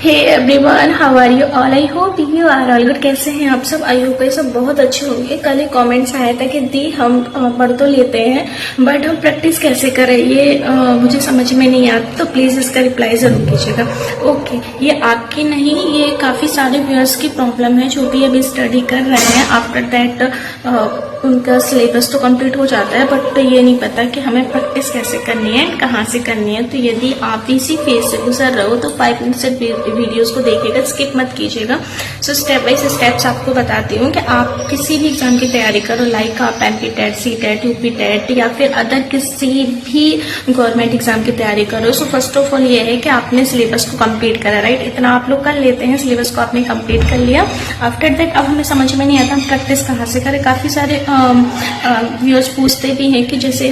Hey everyone, how are you all? I hope you are all good. कैसे हैं आप सब? आई होप ये सब बहुत अच्छे होंगे। कल एक कमेंट्स आया था कि दी हम पढ़ तो लेते हैं बट हम प्रैक्टिस कैसे करें, ये मुझे समझ में नहीं आता, तो प्लीज़ इसका रिप्लाई ज़रूर कीजिएगा। ओके, ये आपकी नहीं, ये काफ़ी सारे व्यूअर्स की प्रॉब्लम है जो भी अभी स्टडी कर रहे हैं। आफ्टर दैट उनका सिलेबस तो कंप्लीट हो जाता है बट ये नहीं पता कि हमें प्रैक्टिस कैसे करनी है, कहाँ से करनी है। तो यदि आप इसी फेज से गुजर रहे हो तो 5 मिनट से वीडियोस को देखिएगा, स्किप मत कीजिएगा। सो स्टेप बाय स्टेप्स आपको बताती हूँ कि आप किसी भी एग्जाम की तैयारी करो, लाइक आप MP TET, C TET, UP TET या फिर अदर किसी भी गवर्नमेंट एग्जाम की तैयारी करो। सो फर्स्ट ऑफ ऑल ये है कि आपने सिलेबस को कंप्लीट करा, राइट? इतना आप लोग कर लेते हैं, सिलेबस को आपने कंप्लीट कर लिया। आफ्टर दैट अब हमें समझ में नहीं आता हम प्रैक्टिस कहाँ से करें। काफ़ी सारे व्यूअर्स पूछते भी हैं कि जैसे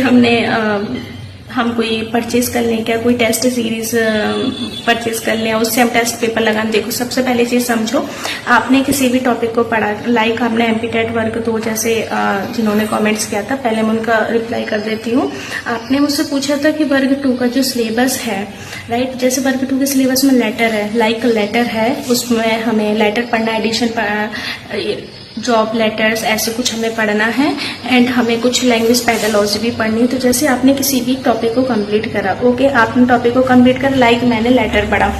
हम कोई परचेज कर लें क्या, कोई टेस्ट सीरीज परचेज कर लें, उससे हम टेस्ट पेपर लगाएं। देखो, सबसे पहले चीज़ समझो, आपने किसी भी टॉपिक को पढ़ा, लाइक आपने एमपी टेट वर्ग 2 जैसे जिन्होंने कमेंट्स किया था, पहले मैं उनका रिप्लाई कर देती हूँ। आपने मुझसे पूछा था कि वर्ग 2 का जो सिलेबस है, राइट, जैसे वर्ग 2 के सिलेबस में लेटर है, लाइक लेटर है, उसमें हमें लेटर पढ़ना, एडिशन, जॉब लेटर्स, ऐसे कुछ हमें पढ़ना है एंड हमें कुछ लैंग्वेज पेडालॉजी भी पढ़नी है। तो जैसे आपने किसी भी टॉपिक को कंप्लीट करा, ओके, आपने टॉपिक को कंप्लीट करा, लाइक मैंने लेटर पढ़ा,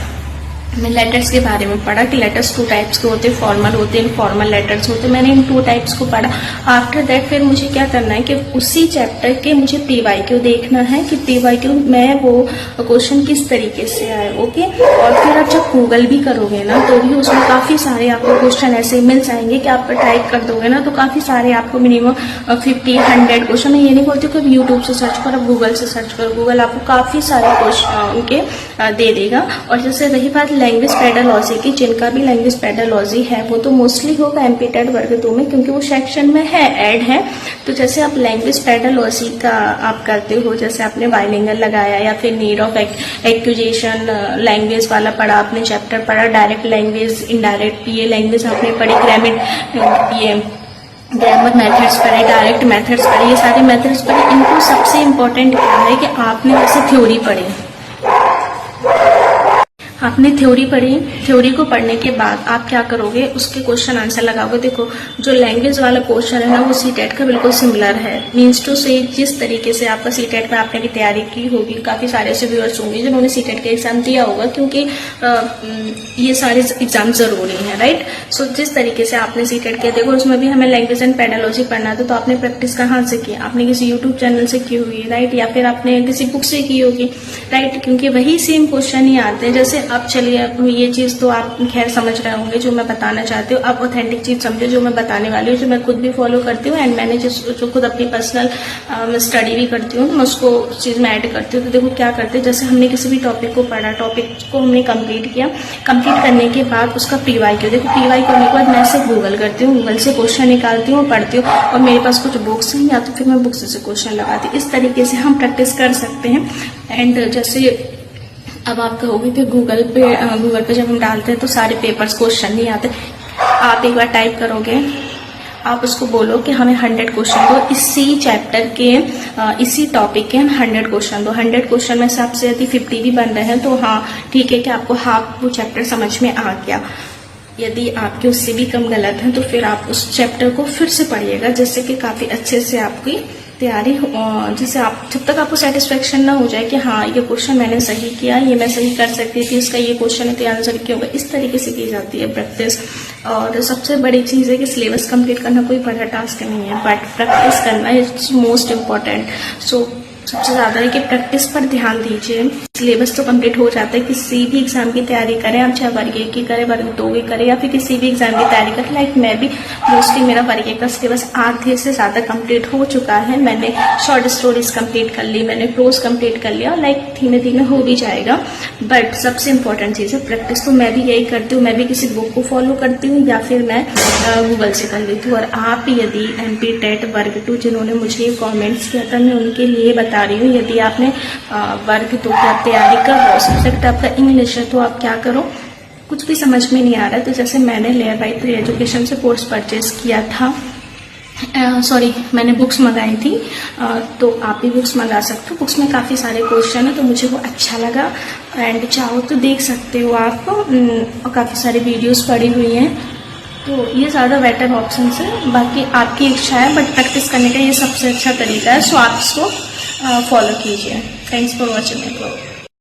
मैं लेटर्स के बारे में पढ़ा कि लेटर्स 2 टाइप्स के होते हैं, फॉर्मल होते हैं, इनफॉर्मल लेटर्स होते हैं। मैंने इन 2 टाइप्स को पढ़ा। आफ्टर दैट फिर मुझे क्या करना है कि उसी चैप्टर के मुझे पीवाईक्यू देखना है कि पीवाईक्यू में वो क्वेश्चन किस तरीके से आए, ओके। और फिर आप जब गूगल भी करोगे ना तो भी उसमें काफ़ी सारे आपको क्वेश्चन ऐसे मिल जाएंगे कि आप टाइप कर दोगे ना तो काफ़ी सारे आपको मिनिमम 50-100 क्वेश्चन। मैं ये नहीं बोलती कि यूट्यूब से सर्च करो, गूगल से सर्च करो, गूगल आपको काफ़ी सारे क्वेश्चन उनके दे देगा। और जैसे रही बात लैंग्वेज पेडालॉजी की, जिनका भी लैंग्वेज पेडालॉजी है वो तो मोस्टली होगा एमपी टेट वर्ग 2 में, क्योंकि वो सेक्शन में है, ऐड है। तो जैसे आप लैंग्वेज पेडालॉजी का आप करते हो, जैसे आपने बाइलिंगुअल लगाया या फिर नीड ऑफ एक्यूजेशन लैंग्वेज वाला पढ़ा, आपने चैप्टर पढ़ा, डायरेक्ट लैंग्वेज, इनडायरेक्ट ये लैंग्वेज आपने पढ़ी, ग्रामर मेथड्स पढ़े, डायरेक्ट मेथड्स पढ़े, ये सारे मेथड्स पढ़े। इनको सबसे इम्पोर्टेंट क्या है कि आपने जैसे थ्योरी पढ़ी, आपने थ्योरी पढ़ी, थ्योरी को पढ़ने के बाद आप क्या करोगे, उसके क्वेश्चन आंसर लगाओगे। देखो, जो लैंग्वेज वाला क्वेश्चन है ना वो सीटेट का बिल्कुल सिमिलर है, मीन्स टू से जिस तरीके से आपका सीटेट में आपने भी तैयारी की होगी, काफ़ी सारे ऐसे व्यूअर्स होंगे जिन्होंने सीटेट का एग्जाम दिया होगा, क्योंकि ये सारे एग्जाम जरूरी हैं, राइट। सो जिस तरीके से आपने सीटेट किया, देखो उसमें भी हमें लैंग्वेज एंड पेडालॉजी पढ़ना था, तो आपने प्रैक्टिस कहाँ से की? आपने किसी यूट्यूब चैनल से की होगी, राइट, या फिर आपने किसी बुक से की होगी, राइट, क्योंकि वही सेम क्वेश्चन ही आते हैं। जैसे अब चलिए, ये चीज़ तो आप खैर समझ रहे होंगे जो मैं बताना चाहती हूँ। अब ऑथेंटिक चीज़ समझो जो मैं बताने वाली हूँ, जो मैं खुद भी फॉलो करती हूँ एंड मैंने जो खुद अपनी पर्सनल स्टडी भी करती हूँ, मैं उसको चीज़ में ऐड करती हूँ। तो देखो क्या करते हैं, जैसे हमने किसी भी टॉपिक को पढ़ा, टॉपिक को हमने कंप्लीट किया, कंप्लीट करने के बाद उसका पीवाईक्यू, देखो पीवाईक्यू करने के बाद मैं सिर्फ गूगल करती हूँ, गूगल से क्वेश्चन निकालती हूँ, पढ़ती हूँ, और मेरे पास कुछ बुक्स हैं या तो फिर मैं बुक्स से क्वेश्चन लगाती हूँ। इस तरीके से हम प्रैक्टिस कर सकते हैं। एंड जैसे अब आप कहोगे कि गूगल पे जब हम डालते हैं तो सारे पेपर्स क्वेश्चन नहीं आते। आप एक बार टाइप करोगे, आप उसको बोलो कि हमें 100 क्वेश्चन दो, इसी चैप्टर के इसी टॉपिक के 100 क्वेश्चन दो। 100 क्वेश्चन में से आपसे यदि 50 भी बन रहे हैं तो हाँ ठीक है कि आपको हाफ वो चैप्टर समझ में आ गया। यदि आपके उससे भी कम गलत है तो फिर आप उस चैप्टर को फिर से पढ़िएगा, जिससे कि काफ़ी अच्छे से आपकी तैयारी हो, जैसे आप जब तक आपको सेटिस्फेक्शन ना हो जाए कि हाँ ये क्वेश्चन मैंने सही किया, ये मैं सही कर सकती थी, इसका ये क्वेश्चन है तो आंसर क्या होगा, इस तरीके से की जाती है प्रैक्टिस। और सबसे बड़ी चीज़ है कि सिलेबस कंप्लीट करना कोई बड़ा टास्क नहीं है, बट प्रैक्टिस करना इज मोस्ट इम्पॉर्टेंट। सो सबसे ज़्यादा है कि प्रैक्टिस पर ध्यान दीजिए। सिलेबस तो कंप्लीट हो जाता है, किसी भी एग्जाम की तैयारी करें आप, चाहे वर्ग 1 की करें, वर्ग 2 की करें, या फिर किसी भी एग्जाम की तैयारी करें। लाइक मैं भी मोस्टली मेरा वर्ग 1 का सिलेबस आधे से ज़्यादा कंप्लीट हो चुका है। मैंने शॉर्ट स्टोरीज कंप्लीट कर ली, मैंने प्रोज कंप्लीट कर लिया, लाइक धीमे धीमे हो भी जाएगा। बट सबसे इंपॉर्टेंट चीज़ है प्रैक्टिस। तो मैं भी यही करती हूँ, मैं भी किसी बुक को फॉलो करती हूँ या फिर मैं गूगल से कर लेती हूँ। और आप यदि एमपी टेट वर्ग 2 जिन्होंने मुझे कॉमेंट्स किया था, मैं उनके लिए बता रही हूँ, यदि आपने वर्ग 2 की तैयारी कर रहे हो, सब्जेक्ट आपका इंग्लिश है, तो आप क्या करो, कुछ भी समझ में नहीं आ रहा है तो जैसे मैंने लेयर बाय 3 एजुकेशन से कोर्स परचेज किया था, सॉरी मैंने बुक्स मंगाई थी, तो आप भी बुक्स मंगा सकते हो। बुक्स में काफ़ी सारे क्वेश्चन है तो मुझे वो अच्छा लगा, एंड चाहो तो देख सकते हो आप। और काफ़ी सारी वीडियोस पड़ी हुई हैं, तो ये ज़्यादा बेटर ऑप्शन है। बाकी आपकी इच्छा है, बट प्रैक्टिस करने का ये सबसे अच्छा तरीका है, सो आप इसको फॉलो कीजिए। Thanks for watching my blog.